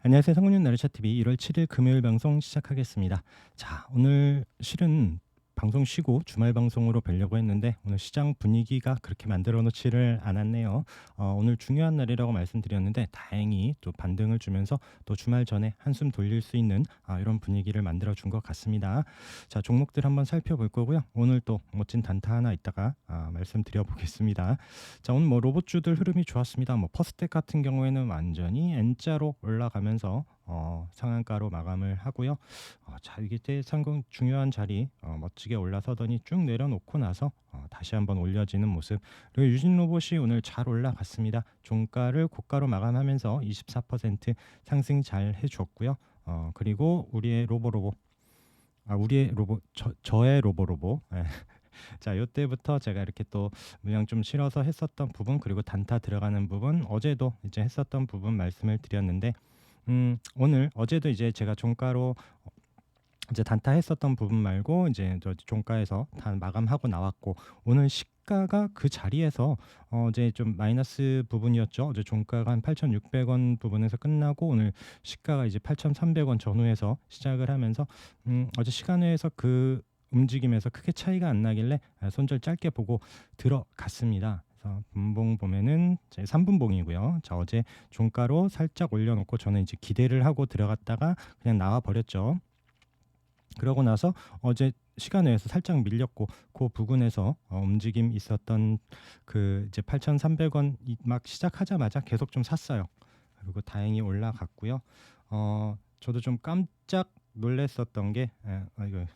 안녕하세요. 상근육 나르샤TV 1월 7일 금요일 방송 시작하겠습니다. 자, 오늘 실은 방송 쉬고 주말 방송으로 뵈려고 했는데 오늘 시장 분위기가 그렇게 만들어 놓지를 않았네요. 오늘 중요한 날이라고 말씀드렸는데 다행히 또 반등을 주면서 또 주말 전에 한숨 돌릴 수 있는 이런 분위기를 만들어 준 것 같습니다. 자, 종목들 한번 살펴볼 거고요. 오늘 또 멋진 단타 하나 있다가 말씀드려 보겠습니다. 자, 오늘 뭐 로봇주들 흐름이 좋았습니다. 뭐 퍼스텍 같은 경우에는 완전히 N자로 올라가면서 상한가로 마감을 하고요. 자, 이게 상금 중요한 자리 멋지게 올라서더니 쭉 내려놓고 나서 다시 한번 올려지는 모습. 그리고 유진 로봇이 오늘 잘 올라갔습니다. 종가를 고가로 마감하면서 24% 상승 잘 해줬고요. 그리고 우리의 로보로보 우리의 로봇 저의 로보로보 자, 요때부터 제가 이렇게 또 물량 좀 실어서 했었던 부분, 그리고 단타 들어가는 부분, 어제도 이제 했었던 부분 말씀을 드렸는데 오늘 어제도 이제 제가 종가로 이제 단타 했었던 부분 말고 이제 저 종가에서 다 마감하고 나왔고, 오늘 시가가 그 자리에서 이제 좀 마이너스 부분이었죠. 어제 종가가 한 8,600원 부분에서 끝나고 오늘 시가가 이제 8,300원 전후에서 시작을 하면서 어제 시간외에서 그 움직임에서 크게 차이가 안 나길래 손절 짧게 보고 들어갔습니다. 그래서 분봉 보면은 3분봉이고요. 자, 어제 종가로 살짝 올려놓고 저는 이제 기대를 하고 들어갔다가 그냥 나와 버렸죠. 그러고 나서 어제 시간 외에서 살짝 밀렸고 그 부근에서 움직임 있었던 그 이제 8,300원 막 시작하자마자 계속 좀 샀어요. 그리고 다행히 올라갔고요. 저도 좀 깜짝 놀랐었던 게 이거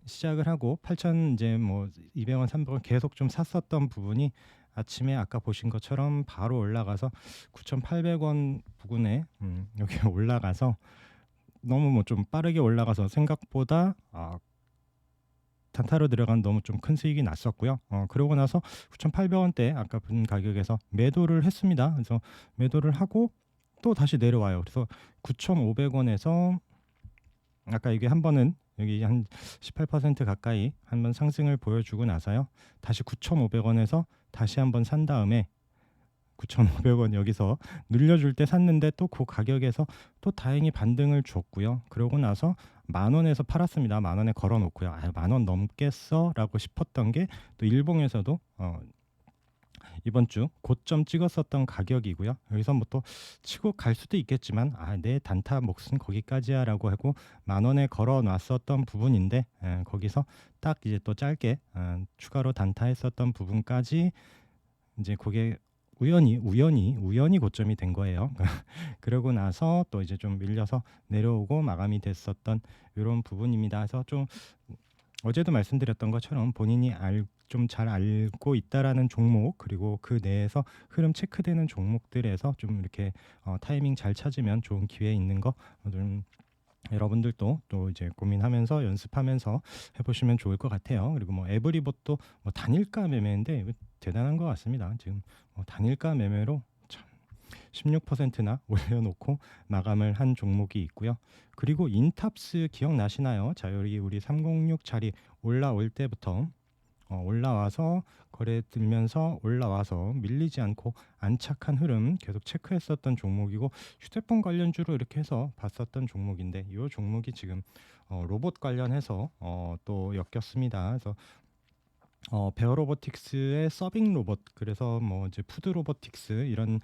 시작을 하고 8,000 이제 뭐 200원, 300원 계속 좀 샀었던 부분이 아침에 아까 보신 것처럼 바로 올라가서 9,800원 부근에 여기 올라가서 너무 뭐 좀 빠르게 올라가서 생각보다 단타로 들어간 너무 좀 큰 수익이 났었고요. 그러고 나서 9,800원대 아까 본 가격에서 매도를 했습니다. 그래서 매도를 하고 또 다시 내려와요. 그래서 9,500원에서 아까 이게 한 번은 여기 한 18% 가까이 한번 상승을 보여주고 나서요. 다시 9,500원에서 다시 한번 산 다음에 9,500원 여기서 눌려줄 때 샀는데 또 그 가격에서 또 다행히 반등을 줬고요. 그러고 나서 10,000원에서 팔았습니다. 10,000원에 걸어놓고요. 10,000원 넘겠어라고 싶었던 게 또 일봉에서도 이번 주 고점 찍었었던 가격이고요. 여기서 뭐 또 치고 갈 수도 있겠지만 내 단타 몫은 거기까지야라고 하고 10,000원에 걸어놨었던 부분인데 거기서 딱 이제 또 짧게 추가로 단타했었던 부분까지 이제 그게 우연히 고점이 된 거예요. 그러고 나서 또 이제 좀 밀려서 내려오고 마감이 됐었던 이런 부분입니다. 그래서 좀 어제도 말씀드렸던 것처럼 본인이 좀 잘 알고 있다라는 종목, 그리고 그 내에서 흐름 체크되는 종목들에서 좀 이렇게 타이밍 잘 찾으면 좋은 기회 있는 거 좀 여러분들도 또 이제 고민하면서 연습하면서 해보시면 좋을 것 같아요. 그리고 뭐 에브리봇도 뭐 단일가 매매인데 대단한 것 같습니다. 지금 단일가 매매로 참 16%나 올려놓고 마감을 한 종목이 있고요. 그리고 인탑스 기억나시나요? 자, 여기 우리 306 자리 올라올 때부터 올라와서 거래 들면서 올라와서 밀리지 않고 안착한 흐름 계속 체크했었던 종목이고, 휴대폰 관련주로 이렇게 해서 봤었던 종목인데 이 종목이 지금 로봇 관련해서 또 엮였습니다. 그래서 베어 로보틱스의 서빙 로봇, 그래서 뭐 이제 푸드 로보틱스 이런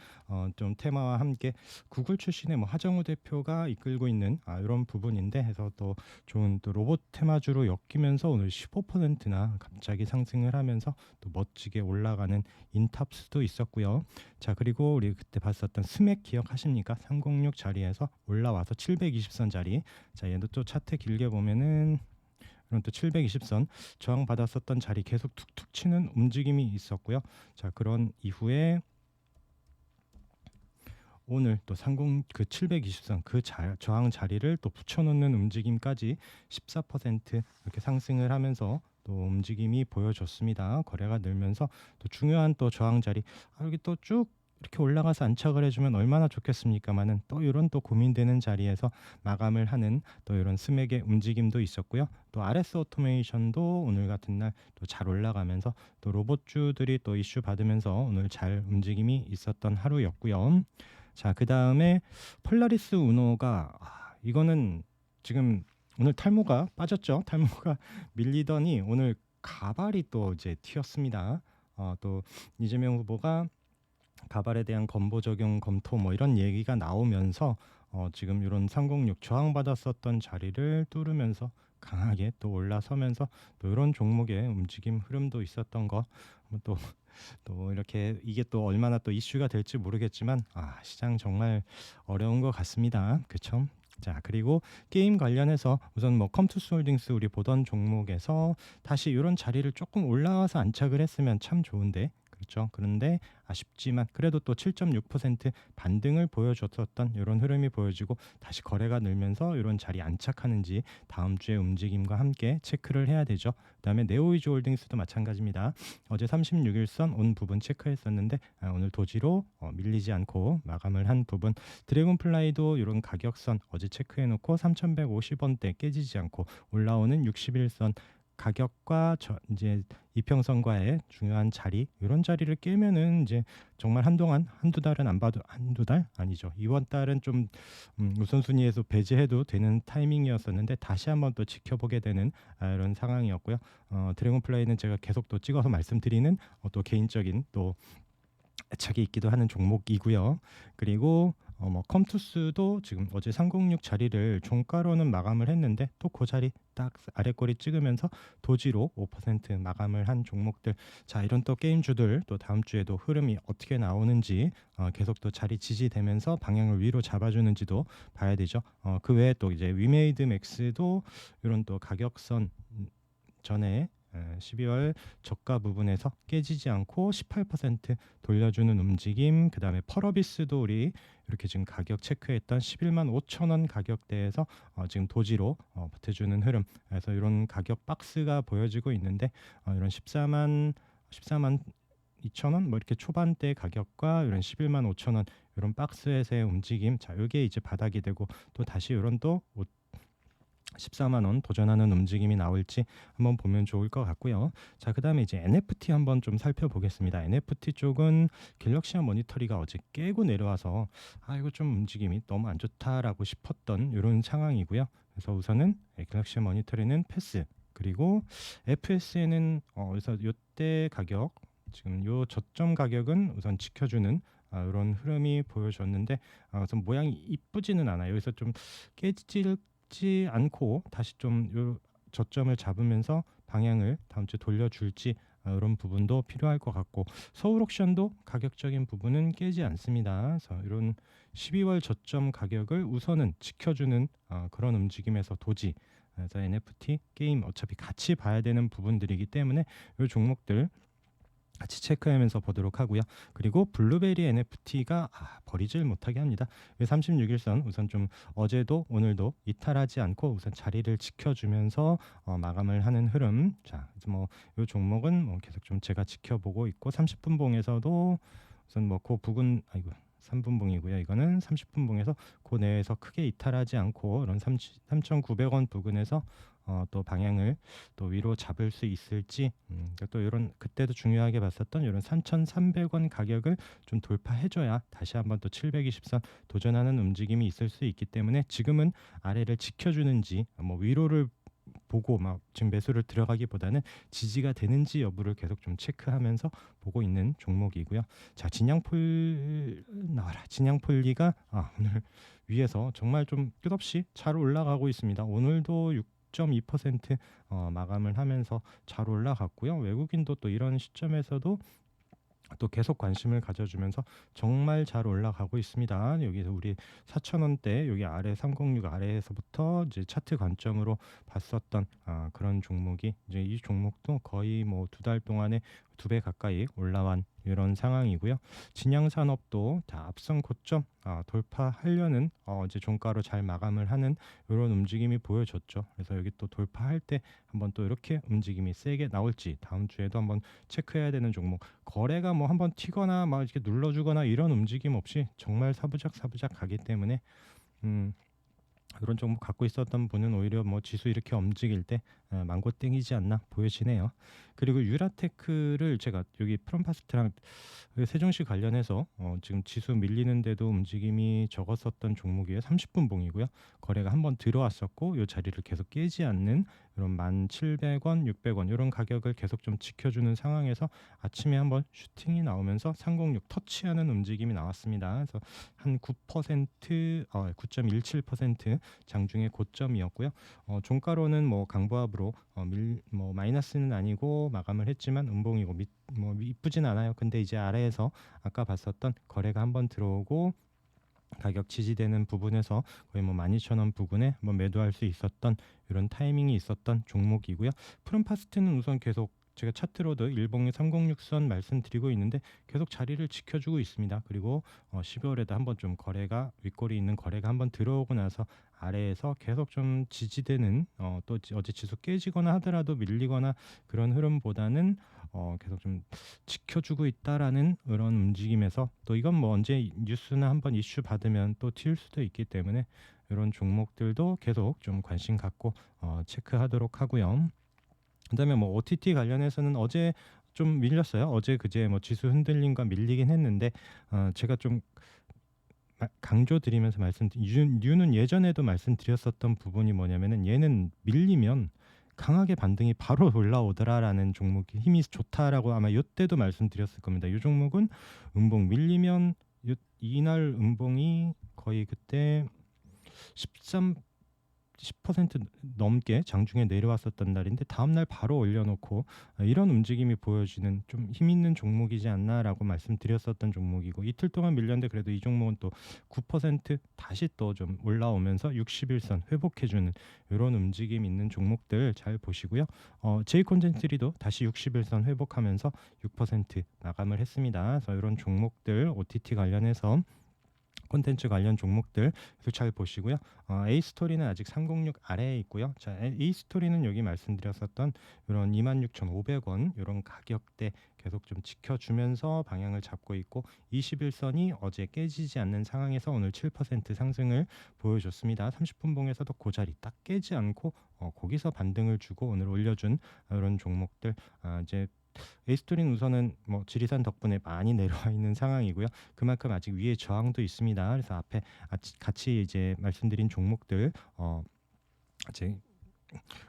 좀 테마와 함께 구글 출신의 뭐 하정우 대표가 이끌고 있는 이런 부분인데, 해서 또 좋은 또 로봇 테마주로 엮이면서 오늘 15%나 갑자기 상승을 하면서 또 멋지게 올라가는 인탑스도 있었고요. 자, 그리고 우리 그때 봤었던 스맥 기억하십니까? 306 자리에서 올라와서 720선 자리. 자, 얘도 또 차트 길게 보면은 그럼 또 720선 저항 받았었던 자리 계속 툭툭 치는 움직임이 있었고요. 자, 그런 이후에 오늘 또 30그 720선 저항 자리를 또 붙여놓는 움직임까지 14% 이렇게 상승을 하면서 또 움직임이 보여줬습니다. 거래가 늘면서 또 중요한 또 저항 자리 여기 또 쭉 이렇게 올라가서 안착을 해주면 얼마나 좋겠습니까만은 또 이런 또 고민되는 자리에서 마감을 하는 또 이런 스맥의 움직임도 있었고요. 또 RS 오토메이션도 오늘 같은 날 또 잘 올라가면서 또 로봇주들이 또 이슈 받으면서 오늘 잘 움직임이 있었던 하루였고요. 자, 그다음에 폴라리스 우노가 이거는 지금 오늘 탈모가 빠졌죠. 탈모가 밀리더니 오늘 가발이 또 이제 튀었습니다. 또 이재명 후보가 가발에 대한 건보 적용 검토 뭐 이런 얘기가 나오면서 지금 이런 306 저항받았었던 자리를 뚫으면서 강하게 또 올라서면서 또 이런 종목의 움직임 흐름도 있었던 거 또 또 이렇게 이게 또 얼마나 또 이슈가 될지 모르겠지만 시장 정말 어려운 것 같습니다. 그쵸? 자, 그리고 게임 관련해서 우선 뭐 컴투스홀딩스 우리 보던 종목에서 다시 이런 자리를 조금 올라와서 안착을 했으면 참 좋은데, 그렇죠? 그런데 아쉽지만 그래도 또 7.6% 반등을 보여줬었던 이런 흐름이 보여지고 다시 거래가 늘면서 이런 자리 안착하는지 다음 주에 움직임과 함께 체크를 해야 되죠. 그다음에 네오이즈홀딩스도 마찬가지입니다. 어제 36일선 온 부분 체크했었는데 오늘 도지로 밀리지 않고 마감을 한 부분. 드래곤플라이도 이런 가격선 어제 체크해놓고 3,150원대 깨지지 않고 올라오는 61선 가격과 이제 이평선과의 중요한 자리, 이런 자리를 깨면은 이제 정말 한동안 한두 달은 안 봐도, 한두 달 아니죠, 이번 달은 좀 우선순위에서 배제해도 되는 타이밍이었었는데 다시 한번 또 지켜보게 되는 이런 상황이었고요. 드래곤플라이는 제가 계속 또 찍어서 말씀드리는 또 개인적인 또 애착이 있기도 하는 종목이고요. 그리고 뭐 컴투스도 지금 어제 306 자리를 종가로는 마감을 했는데 또 그 자리 딱 아래꼬리 찍으면서 도지로 5% 마감을 한 종목들. 자, 이런 또 게임주들 또 다음 주에도 흐름이 어떻게 나오는지 계속 또 자리 지지되면서 방향을 위로 잡아주는지도 봐야 되죠. 그 외에 또 이제 위메이드 맥스도 이런 또 가격선 전에 12월 저가 부분에서 깨지지 않고 18% 돌려주는 움직임. 그 다음에 펄어비스도 우리 이렇게 지금 가격 체크했던 11만 5천 원 가격대에서 지금 도지로 버텨주는 흐름. 그래서 이런 가격 박스가 보여지고 있는데 이런 14만 2천 원 뭐 이렇게 초반대 가격과 이런 11만 5천 원 이런 박스에서의 움직임. 자, 이게 이제 바닥이 되고 또 다시 이런 또 14만 원 도전하는 움직임이 나올지 한번 보면 좋을 것 같고요. 자, 그다음에 이제 NFT 한번 좀 살펴보겠습니다. NFT 쪽은 갤럭시아 모니터리가 어제 깨고 내려와서 이거 좀 움직임이 너무 안 좋다라고 싶었던 이런 상황이고요. 그래서 우선은 갤럭시아 모니터리는 패스. 그리고 FSN은 그래서 이때 가격 지금 요 저점 가격은 우선 지켜주는 이런 흐름이 보여졌는데 우선 모양이 이쁘지는 않아요. 여기서 좀 깨지지 않고 다시 좀 요 저점을 잡으면서 방향을 다음 주에 돌려줄지 이런 부분도 필요할 것 같고, 서울 옥션도 가격적인 부분은 깨지 않습니다. 그래서 이런 12월 저점 가격을 우선은 지켜주는 그런 움직임에서 도지. 그래서 NFT 게임 어차피 같이 봐야 되는 부분들이기 때문에 이 종목들 같이 체크하면서 보도록 하고요. 그리고 블루베리 NFT가 버리질 못하게 합니다. 36일선 우선 좀 어제도 오늘도 이탈하지 않고 우선 자리를 지켜주면서 마감을 하는 흐름. 자, 그래서 뭐 이 종목은 뭐 계속 좀 제가 지켜보고 있고 30분 봉에서도 우선 뭐 그 부근 3분 봉이고요. 이거는 30분 봉에서 그 내에서 크게 이탈하지 않고 이런 3,900원 부근에서 또 방향을 또 위로 잡을 수 있을지, 또 이런 그때도 중요하게 봤었던 이런 3,300원 가격을 좀 돌파해줘야 다시 한번 또 720선 도전하는 움직임이 있을 수 있기 때문에 지금은 아래를 지켜주는지 뭐 위로를 보고 막 지금 매수를 들어가기보다는 지지가 되는지 여부를 계속 좀 체크하면서 보고 있는 종목이고요. 자, 진양폴 나와라. 진양폴리가 오늘 위에서 정말 좀 끝없이 잘 올라가고 있습니다. 오늘도 6.2% 마감을 하면서 잘 올라갔고요. 외국인도 또 이런 시점에서도 또 계속 관심을 가져주면서 정말 잘 올라가고 있습니다. 여기서 우리 4,000원대 여기 아래 306 아래에서부터 이제 차트 관점으로 봤었던 그런 종목이 이제 이 종목도 거의 뭐 2달 동안에 2배 가까이 올라간 이런 상황이고요. 진양산업도 다 앞선 고점 돌파하려는 이제 종가로 잘 마감을 하는 이런 움직임이 보여졌죠. 그래서 여기 또 돌파할 때 한번 또 이렇게 움직임이 세게 나올지 다음 주에도 한번 체크해야 되는 종목. 거래가 뭐 한번 튀거나 막 이렇게 눌러주거나 이런 움직임 없이 정말 사부작 가기 때문에 이런 종목 갖고 있었던 분은 오히려 뭐 지수 이렇게 움직일 때 망고 땡이지 않나 보여지네요. 그리고 유라테크를 제가 여기 프롬파스트랑 세종시 관련해서 지금 지수 밀리는데도 움직임이 적었었던 종목이에요. 30분 봉이고요. 거래가 한번 들어왔었고 이 자리를 계속 깨지 않는 이런 1,700원, 600원 이런 가격을 계속 좀 지켜주는 상황에서 아침에 한번 슈팅이 나오면서 306 터치하는 움직임이 나왔습니다. 그래서 한 9%, 9.17% 장중의 고점이었고요. 종가로는 뭐 강보합으로 뭐 마이너스는 아니고 마감을 했지만 음봉이고 뭐 이쁘진 않아요. 근데 이제 아래에서 아까 봤었던 거래가 한번 들어오고 가격 지지되는 부분에서 거의 뭐 12,000원 부근에 뭐 매도할 수 있었던 이런 타이밍이 있었던 종목이고요. 프롬파스트는 우선 계속 제가 차트로도 일봉의 306선 말씀드리고 있는데 계속 자리를 지켜주고 있습니다. 그리고 12월에도 한번 좀 거래가 윗골이 있는 거래가 한번 들어오고 나서 아래에서 계속 좀 지지되는 또 어제 지수 깨지거나 하더라도 밀리거나 그런 흐름보다는 계속 좀 지켜주고 있다라는 그런 움직임에서 또 이건 뭐 언제 뉴스나 한번 이슈 받으면 또 튈 수도 있기 때문에 이런 종목들도 계속 좀 관심 갖고 체크하도록 하고요. 그다음에 뭐 OTT 관련해서는 어제 좀 밀렸어요. 어제 그제 뭐 지수 흔들림과 밀리긴 했는데 제가 좀 강조드리면서 뉴는 예전에도 말씀드렸었던 부분이 뭐냐면은 얘는 밀리면 강하게 반등이 바로 올라오더라라는 종목이 힘이 좋다라고 아마 이때도 말씀드렸을 겁니다. 이 종목은 음봉 밀리면 이날 음봉이 거의 그때 10% 넘게 장중에 내려왔었던 날인데 다음날 바로 올려놓고 이런 움직임이 보여지는 좀 힘 있는 종목이지 않나라고 말씀드렸었던 종목이고 이틀 동안 밀렸는데 그래도 이 종목은 또 9% 다시 또 좀 올라오면서 60일선 회복해주는 이런 움직임 있는 종목들 잘 보시고요. 제이콘젠트리도 다시 60일선 회복하면서 6% 마감을 했습니다. 그래서 이런 종목들 OTT 관련해서 콘텐츠 관련 종목들 계속 잘 보시고요. A스토리는 아직 306 아래에 있고요. 자, A스토리는 여기 말씀드렸었던 이런 26,500원 이런 가격대 계속 좀 지켜주면서 방향을 잡고 있고 21선이 어제 깨지지 않는 상황에서 오늘 7% 상승을 보여줬습니다. 30분 봉에서도 그 자리 딱 깨지 않고 거기서 반등을 주고 오늘 올려준 이런 종목들 이제 에이스토린 우선은 뭐 지리산 덕분에 많이 내려와 있는 상황이고요. 그만큼 아직 위에 저항도 있습니다. 그래서 앞에 같이 이제 말씀드린 종목들 이제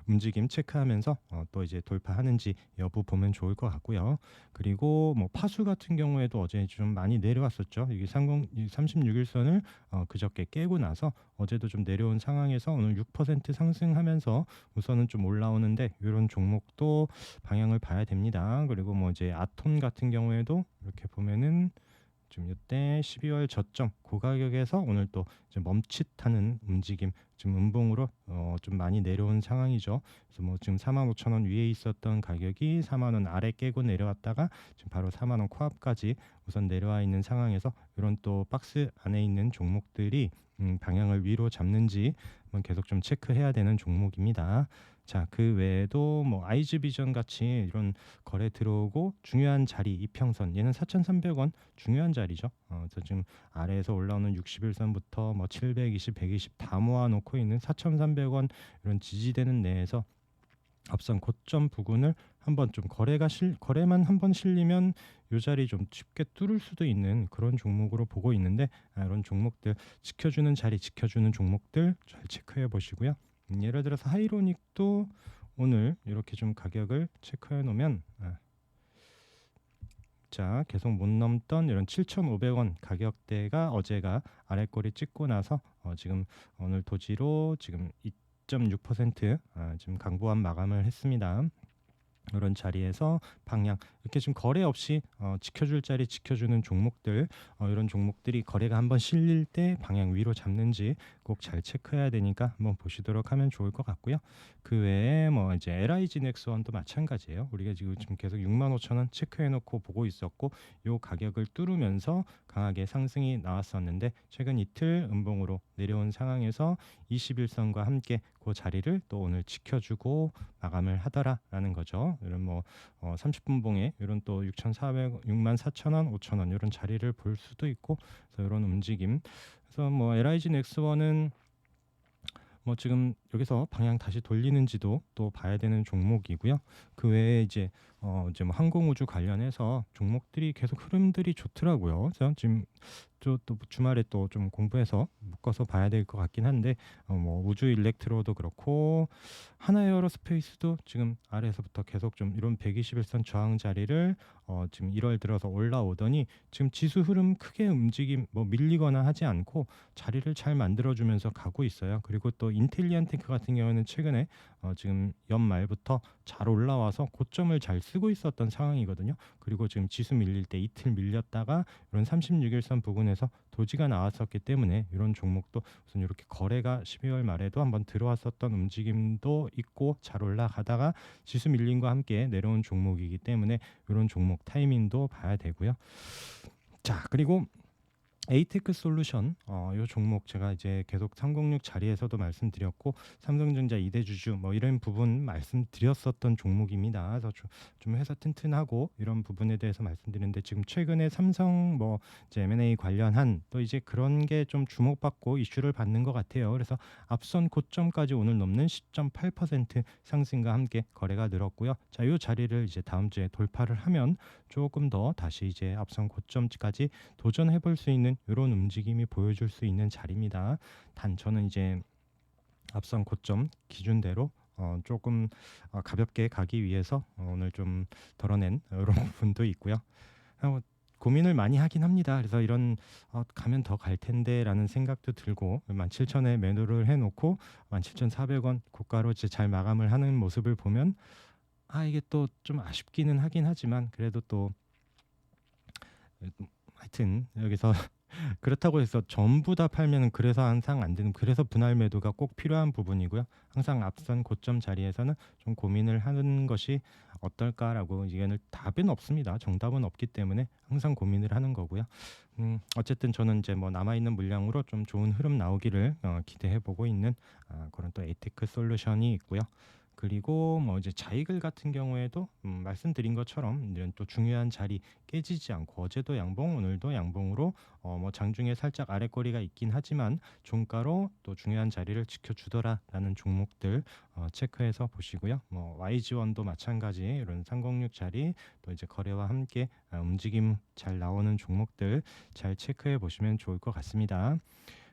움직임 체크하면서 또 이제 돌파하는지 여부 보면 좋을 것 같고요. 그리고 뭐 파수 같은 경우에도 어제 좀 많이 내려왔었죠. 이게 36일선을 그저께 깨고 나서 어제도 좀 내려온 상황에서 오늘 6% 상승하면서 우선은 좀 올라오는데 이런 종목도 방향을 봐야 됩니다. 그리고 뭐 이제 아톤 같은 경우에도 이렇게 보면은 좀 이때 12월 저점 고가격에서 오늘 또 이제 멈칫하는 움직임 지금 음봉으로 좀 많이 내려온 상황이죠. 그래서 뭐 지금 45,000원 위에 있었던 가격이 4만 원 아래 깨고 내려왔다가 지금 바로 4만 원 코앞까지 우선 내려와 있는 상황에서 이런 또 박스 안에 있는 종목들이 방향을 위로 잡는지 한번 계속 좀 체크해야 되는 종목입니다. 자, 그 외에도 뭐 아이즈비전 같이 이런 거래 들어오고 중요한 자리 이평선 얘는 4,300원 중요한 자리죠. 그래서 지금 아래에서 올라오는 60일선부터 뭐 720, 120 다 모아놓고 있는 4,300원 이런 지지되는 내에서 앞선 고점 부근을 한번 좀 거래만 한번 실리면 이 자리 좀 쉽게 뚫을 수도 있는 그런 종목으로 보고 있는데 이런 종목들 지켜주는 자리 지켜주는 종목들 잘 체크해 보시고요. 예를 들어서 하이로닉도 오늘 이렇게 좀 가격을 체크해 놓으면 자 계속 못 넘던 이런 7,500원 가격대가 어제가 아래꼬리 찍고 나서 지금 오늘 도지로 지금 2.6% 지금 강보합 마감을 했습니다. 이런 자리에서 방향 이렇게 지금 거래 없이 지켜줄 자리 지켜주는 종목들 이런 종목들이 거래가 한번 실릴 때 방향 위로 잡는지 꼭 잘 체크해야 되니까 한번 보시도록 하면 좋을 것 같고요. 그 외에 뭐 이제 LIG 넥스원도 마찬가지예요. 우리가 지금 계속 65,000원 체크해놓고 보고 있었고 요 가격을 뚫으면서 강하게 상승이 나왔었는데 최근 이틀 음봉으로 내려온 상황에서 21선과 함께 그 자리를 또 오늘 지켜주고 마감을 하더라라는 거죠. 이런 뭐 30분 봉에 이런 또 6,400, 64,000원, 5,000원 이런 자리를 볼 수도 있고 그래서 이런 움직임. 그래서 뭐 LIG 넥스원은 뭐 지금 여기서 방향 다시 돌리는지도 또 봐야 되는 종목이고요. 그 외에 이제 뭐 항공우주 관련해서 종목들이 계속 흐름들이 좋더라고요. 그래서 지금 또 주말에 또 좀 공부해서 묶어서 봐야 될 것 같긴 한데 뭐 우주 일렉트로도 그렇고 하나에어로스페이스도 지금 아래에서부터 계속 좀 이런 121선 저항 자리를 지금 1월 들어서 올라오더니 지금 지수 흐름 크게 움직임 뭐 밀리거나 하지 않고 자리를 잘 만들어주면서 가고 있어요. 그리고 또 인텔리안테크 같은 경우는 최근에 지금 연말부터 잘 올라와서 고점을 잘 쓰고 있었던 상황이거든요. 그리고 지금 지수 밀릴 때 이틀 밀렸다가 이런 36일선 부근에서 도지가 나왔었기 때문에 이런 종목도 우선 이렇게 거래가 12월 말에도 한번 들어왔었던 움직임도 있고 잘 올라가다가 지수 밀림과 함께 내려온 종목이기 때문에 이런 종목 타이밍도 봐야 되고요. 자, 그리고 에이테크 솔루션 이 종목 제가 이제 계속 306 자리에서도 말씀드렸고 삼성전자 2대 주주 뭐 이런 부분 말씀드렸었던 종목입니다. 그래서 좀 회사 튼튼하고 이런 부분에 대해서 말씀드리는데 지금 최근에 삼성 뭐 이제 M&A 관련한 또 이제 그런 게 좀 주목받고 이슈를 받는 것 같아요. 그래서 앞선 고점까지 오늘 넘는 10.8% 상승과 함께 거래가 늘었고요. 자, 이 자리를 이제 다음 주에 돌파를 하면 조금 더 다시 이제 앞선 고점까지 도전해 볼 수 있는 이런 움직임이 보여줄 수 있는 자리입니다. 단 저는 이제 앞선 고점 기준대로 조금 가볍게 가기 위해서 오늘 좀 덜어낸 이런 부분도 있고요. 고민을 많이 하긴 합니다. 그래서 이런 가면 더 갈 텐데라는 생각도 들고 17,000에 매도를 해놓고 17,400원 고가로 이제 잘 마감을 하는 모습을 보면 이게 또 좀 아쉽기는 하긴 하지만 그래도 또 하여튼 여기서 그렇다고 해서 전부 다 팔면은 그래서 항상 안 되는 그래서 분할 매도가 꼭 필요한 부분이고요. 항상 앞선 고점 자리에서는 좀 고민을 하는 것이 어떨까라고 이게는 답은 없습니다. 정답은 없기 때문에 항상 고민을 하는 거고요. 어쨌든 저는 이제 뭐 남아 있는 물량으로 좀 좋은 흐름 나오기를 기대해 보고 있는 그런 또 에이테크 솔루션이 있고요. 그리고 뭐 이제 자이글 같은 경우에도 말씀드린 것처럼 이런 또 중요한 자리 깨지지 않고 어제도 양봉 오늘도 양봉으로 뭐 장중에 살짝 아랫거리가 있긴 하지만 종가로 또 중요한 자리를 지켜주더라라는 종목들 체크해서 보시고요. 뭐 YG1도 마찬가지 이런 306 자리 또 이제 거래와 함께 움직임 잘 나오는 종목들 잘 체크해 보시면 좋을 것 같습니다.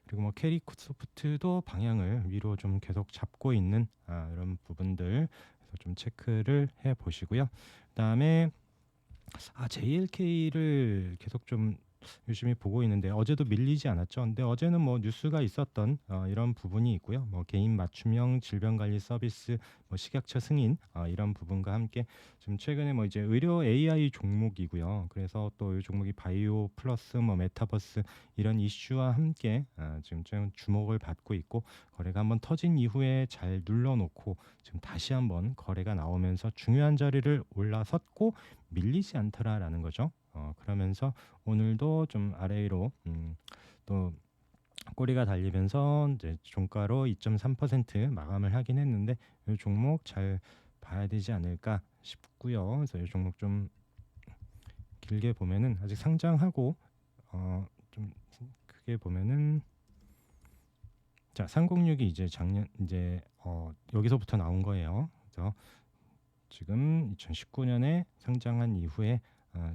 그리고 뭐 캐리소프트도 방향을 위로 좀 계속 잡고 있는 이런 부분들 그래서 좀 체크를 해 보시고요. 그다음에 JLK를 계속 좀 유심히 보고 있는데 어제도 밀리지 않았죠. 근데 어제는 뭐 뉴스가 있었던 이런 부분이 있고요. 뭐 개인 맞춤형 질병 관리 서비스, 뭐 식약처 승인 이런 부분과 함께 지금 최근에 뭐 이제 의료 AI 종목이고요. 그래서 또 이 종목이 바이오 플러스 뭐 메타버스 이런 이슈와 함께 지금 좀 주목을 받고 있고 거래가 한번 터진 이후에 잘 눌러놓고 지금 다시 한번 거래가 나오면서 중요한 자리를 올라섰고 밀리지 않더라라는 거죠. 그러면서 오늘도 좀 아래 위로 또 꼬리가 달리면서 이제 종가로 2.3% 마감을 하긴 했는데 이 종목 잘 봐야 되지 않을까 싶고요. 그래서 이 종목 좀 길게 보면은 아직 상장하고 좀 크게 보면은 자 306이 이제 작년 이제 여기서부터 나온 거예요. 그래서 지금 2019년에 상장한 이후에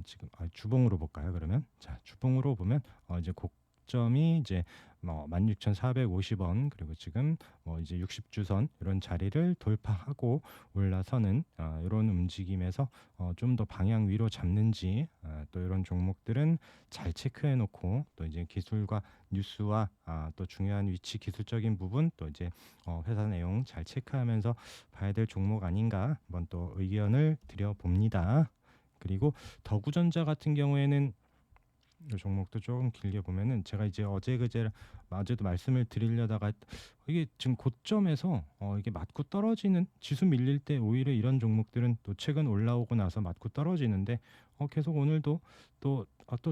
지금 주봉으로 볼까요? 그러면 자 주봉으로 보면 이제 고점이 이제 뭐 16,450원 그리고 지금 뭐 이제 60주선 이런 자리를 돌파하고 올라서는 이런 움직임에서 좀 더 방향 위로 잡는지 또 이런 종목들은 잘 체크해 놓고 또 이제 기술과 뉴스와 또 중요한 위치 기술적인 부분 또 이제 회사 내용 잘 체크하면서 봐야 될 종목 아닌가 한번 또 의견을 드려 봅니다. 그리고 더구전자 같은 경우에는 이 종목도 조금 길게 보면은 제가 이제 어제도 말씀을 드리려다가 이게 지금 고점에서 이게 맞고 떨어지는 지수 밀릴 때 오히려 이런 종목들은 또 최근 올라오고 나서 맞고 떨어지는데 계속 오늘도 또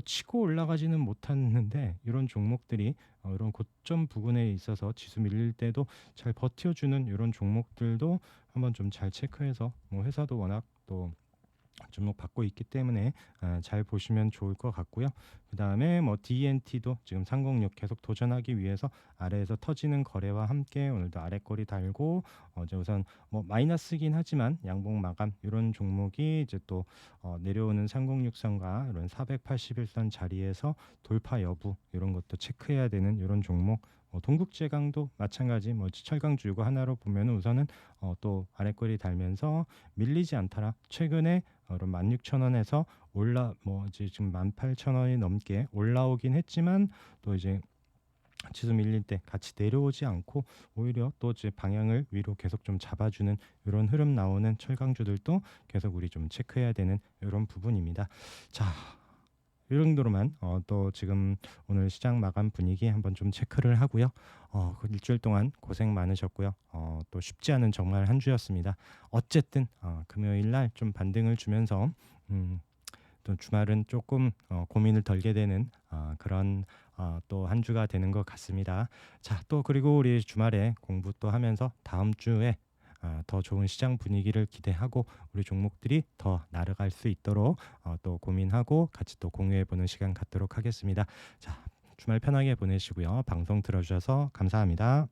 치고 올라가지는 못했는데 이런 종목들이 이런 고점 부근에 있어서 지수 밀릴 때도 잘 버텨주는 이런 종목들도 한번 좀 잘 체크해서 뭐 회사도 워낙 또 주목받고 있기 때문에 잘 보시면 좋을 것 같고요. 그다음에 뭐 DNT도 지금 306 계속 도전하기 위해서 아래에서 터지는 거래와 함께 오늘도 아래꼬리 달고 이제 우선 뭐 마이너스긴 하지만 양봉 마감 이런 종목이 이제 또 내려오는 3063과 이런 481선 자리에서 돌파 여부 이런 것도 체크해야 되는 이런 종목. 동국제강도 마찬가지 뭐 철강주 이거 하나로 보면 우선은 또 아래꼬리 달면서 밀리지 않더라. 최근에 이런 16,000원에서 올라 뭐 이제 지금 18,000원이 넘게 올라오긴 했지만 또 이제 지수 밀릴 때 같이 내려오지 않고 오히려 또 이제 방향을 위로 계속 좀 잡아주는 이런 흐름 나오는 철강주들도 계속 우리 좀 체크해야 되는 이런 부분입니다. 자, 이 정도로만 또 지금 오늘 시장 마감 분위기 한번 좀 체크를 하고요. 그 일주일 동안 고생 많으셨고요. 또 쉽지 않은 정말 한 주였습니다. 어쨌든 금요일 날 좀 반등을 주면서 또 주말은 조금 고민을 덜게 되는 그런 또 한 주가 되는 것 같습니다. 자, 또 그리고 우리 주말에 공부 또 하면서 다음 주에 더 좋은 시장 분위기를 기대하고 우리 종목들이 더 날아갈 수 있도록 또 고민하고 같이 또 공유해보는 시간 갖도록 하겠습니다. 자, 주말 편하게 보내시고요. 방송 들어주셔서 감사합니다.